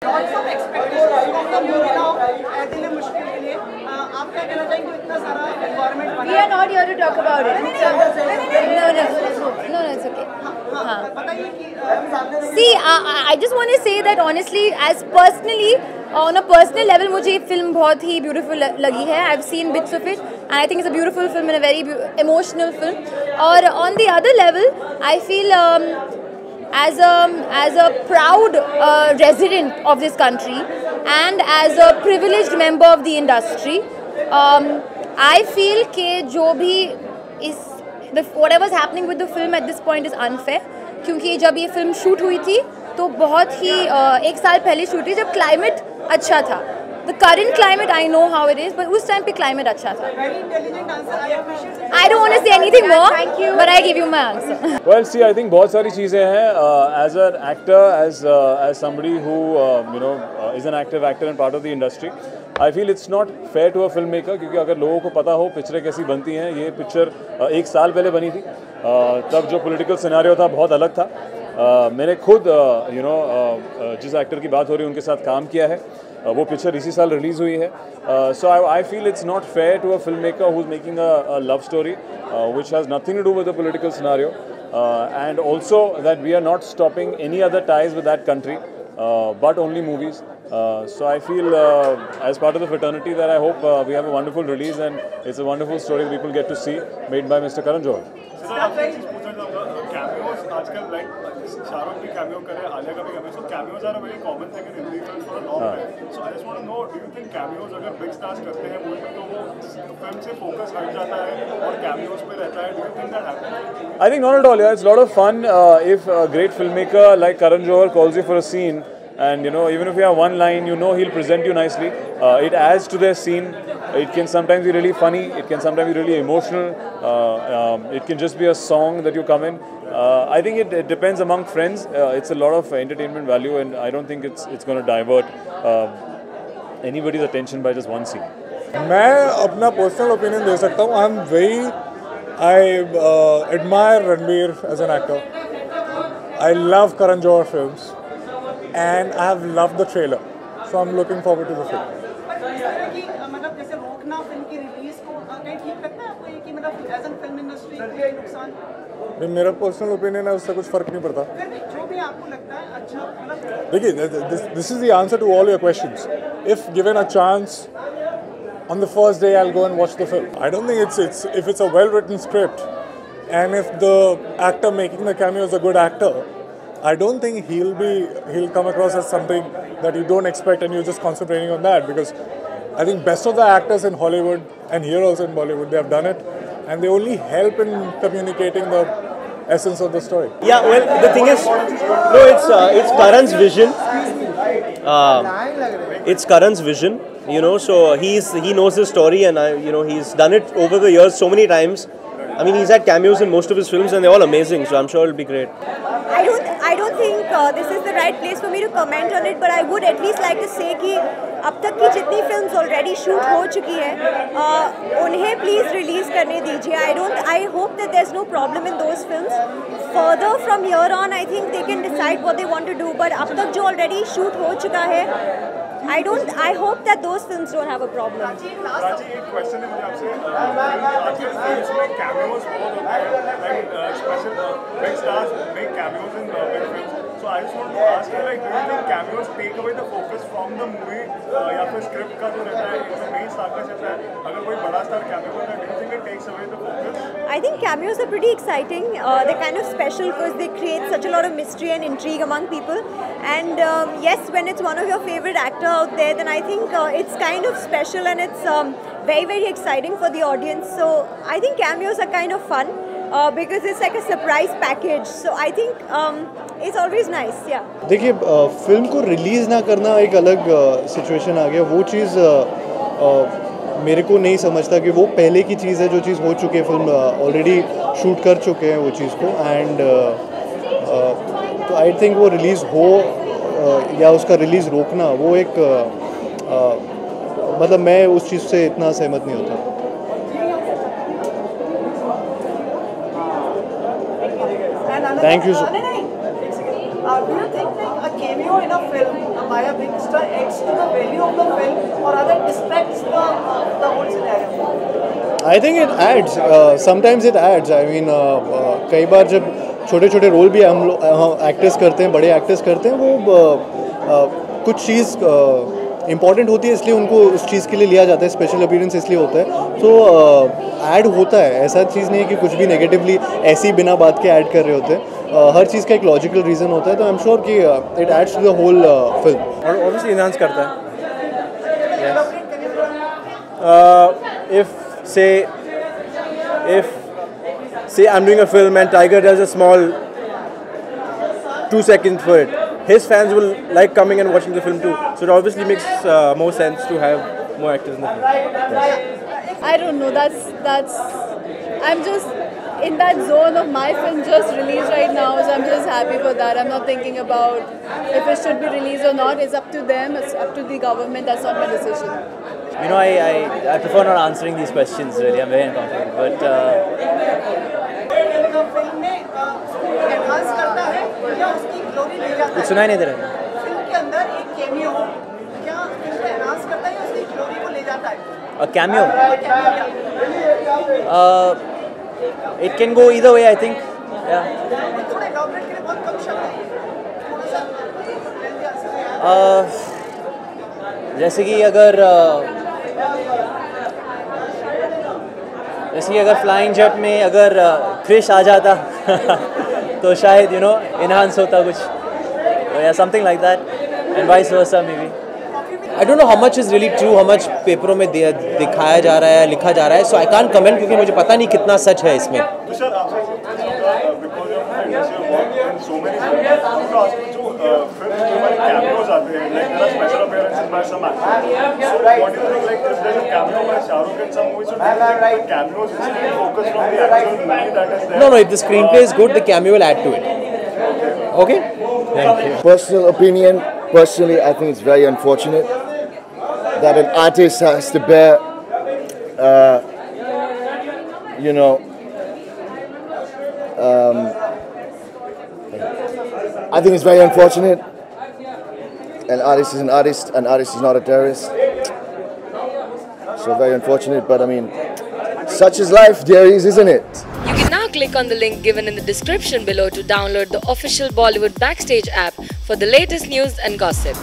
Lots of expectations from the movie now. दिल मुश्किल के लिए आप क्या कहना चाहेंगे इतना सारा environment बना? We are not here to talk about it. No, it's okay. हाँ. बताइए कि See, I just want to say that honestly, as personally, on a personal level, मुझे ये फिल्म बहुत ही beautiful लगी है. I've seen bits of it, and I think it's a beautiful film and a very emotional film. और on the other level, I feel as a proud resident of this country and as a privileged member of the industry, I feel कि जो भी whatever's happening with the film at this point is unfair. क्योंकि जब ये film shoot हुई थी तो बहुत ही एक साल पहले शूट हुई जब क्लाइमेट अच्छा था. The current climate I know how it is, but उस टाइम पे climate अच्छा था. very intelligent answer. I appreciate it. I don't want to say anything more. Thank you. But I give you my answer. Well, see, I think बहुत सारी चीज़ें हैं. As an actor, as somebody who is an active actor and part of the industry, I feel it's not fair to a filmmaker क्योंकि अगर लोगों को पता हो पिक्चरें कैसी बनती हैं, ये पिक्चर एक साल पहले बनी थी. तब जो पॉलिटिकल सिनेरियो था बहुत अलग था. मैंने खुद जिस एक्टर की बात हो रही है उनके साथ काम किया है. वो पिक्चर इसी साल रिलीज़ हुई है. So I feel it's not fair to a film maker who is making a love story which has nothing to do with the political scenario, and also that we are not stopping any other ties with that country, but only movies. So I feel as part of the fraternity that I hope we have a wonderful release and it's a wonderful story people get to see, made by Mr. Karan Johar. Cameos आजकल like Shahrukh भी cameo करे, आलिया का भी cameo, so cameos are a very common thing in Hindi films for a long time. So I just want to know, do you think cameos अगर big stars करते हैं movie में तो वो फिल्म से focus हट जाता है और cameos पे रहता है? Do you think that happens? I think not at all. Yeah, it's a lot of fun if a great filmmaker like Karan Johar calls you for a scene, and even if you have one line, he'll present you nicely. It adds to their scene. It can sometimes be really funny. It can sometimes be really emotional. It can just be a song that you come in. I think it depends among friends. It's a lot of entertainment value, and I don't think it's going to divert anybody's attention by just one scene. मैं अपना personal opinion दे सकता हूँ. I admire Ranbir as an actor. I love Karan Johar films, and I have loved the trailer. So I'm looking forward to the film. पर इस तरह की मतलब जैसे रोकना फिल्म की रिलीज को कहीं ठीक लगता है आपको ये कि मतलब एज एन फिल्म इंडस्ट्री कोई नुकसान? नहीं, मेरा पर्सनल ओपिनियन है, उससे कुछ फर्क नहीं पड़ता. फिर भी जो भी आपको लगता है अच्छा मतलब देखिए, this is the answer to all your questions. If given a chance, on the first day I'll go and watch the film. I don't think if it's a well-written script, and if the actor making the cameo is a good actor, I don't think he'll come across as something that you don't expect and you're just concentrating on that, because I think best of the actors in Hollywood and here also in Bollywood, they have done it, and they only help in communicating the essence of the story. Yeah, well, the thing is, no, it's Karan's vision. It's Karan's vision, so he knows the story, and he's done it over the years so many times. I mean, he's had cameos in most of his films, and they're all amazing. So I'm sure it'll be great. I don't think this is the right place for me to comment on it, but I would at least like to say कि अब तक की जितनी films already shoot हो चुकी है, उन्हें please release करने दीजिए. I hope that there's no problem in those films. Further from here on, I think they can decide what they want to do. But अब तक जो already shoot हो चुका है, I hope that those films don't have a problem. राजी, एक question है मुझे आपसे. आजकल फिल्म्स में cameos बहुत होते हैं, like special big stars make cameos in big films. So I just want to ask you, like, do you think cameos take away the focus from the movie, या फिर script का जो रहता है, जो main star का रहता है, अगर कोई बड़ा star cameo करता है, do you think it takes away the focus? I think cameos are pretty exciting. They're kind of special because they create such a lot of mystery and intrigue among people. And yes, when it's one of your favorite actor out there, then I think it's kind of special and it's very, very exciting for the audience. So I think cameos are kind of fun because it's like a surprise package. So I think it's always nice, yeah. देखिए, film को release ना करना एक अलग situation आ गया. वो चीज़ मेरे को नहीं समझता कि वो पहले की चीज़ है, जो चीज़ हो चुकी है, फिल्म ऑलरेडी शूट कर चुके हैं वो चीज़ को. एंड तो आई थिंक वो रिलीज़ हो या उसका रिलीज़ रोकना, वो एक मतलब मैं उस चीज़ से इतना सहमत नहीं होता. Thank you so much. Do you think like a cameo in a film hire big star adds to the value of the film or rather distracts the whole scenario? I think it adds. Sometimes it adds. I mean, कई बार जब छोटे छोटे role भी हम actors करते हैं, बड़े actors करते हैं, वो कुछ चीज़ इम्पॉर्टेंट होती है इसलिए उनको उस चीज़ के लिए लिया जाता है, स्पेशल अपीयरेंस इसलिए होता है, तो ऐड होता है। ऐसा चीज़ नहीं है कि कुछ भी नेगेटिवली ऐसी बिना बात के ऐड कर रहे होते हैं। हर चीज़ का एक लॉजिकल रीज़न होता है, तो आई एम श्योर कि it adds to the whole film और ऑब्वियसली इनहांस करता है। Say I'm doing a film and Tiger does a small 2 seconds for it, his fans will like coming and watching the film too. So it obviously makes more sense to have more actors in the film. Yes. I don't know. That's. I'm just in that zone of my film just released right now, so I'm just happy for that. I'm not thinking about if it should be released or not. It's up to them. It's up to the government. That's not my decision. You know, I prefer not answering these questions really. I'm very uncomfortable. But film में enhance करता है या उसकी glory ले जाता है? सुनाई नहीं दे रहा। फिल्म के अंदर एक कैमियो क्या फिल्म को एनहांस करता है या उसकी ग्लोरी को ले जाता है? A cameo? It can go either way, I think. Yeah. थोड़े elaborate के लिए बहुत कम शब्द हैं। थोड़ा सा जैसे कि अगर फ्लाइंग जेट में अगर क्रिश आ जाता तो शायद इनहांस होता कुछ, या something like that and vice versa may be. I don't know how much is really true, how much पेपरों में दिखाया जा रहा है, लिखा जा रहा है, so I can't comment क्योंकि मुझे पता नहीं कितना सच है इसमें। तुषार आपसे because of financial work and so many things, तो आजकल जो फिल्म में हमारे cameos आते हैं, like there are special appearances by some actors. So what do you think, like if there's a cameo by Shah Rukh in some movies, so do you think the cameos is still focused on the actual movie that is there? No, if the screenplay is good, the cameo will add to it. Okay? Thank you. Personal opinion, personally, I think it's very unfortunate that an artist has to bear, I think it's very unfortunate. An artist is an artist, an artist is not a terrorist. So very unfortunate, but I mean, such is life, dearies, isn't it? You can now click on the link given in the description below to download the official Bollywood Backstage app for the latest news and gossip.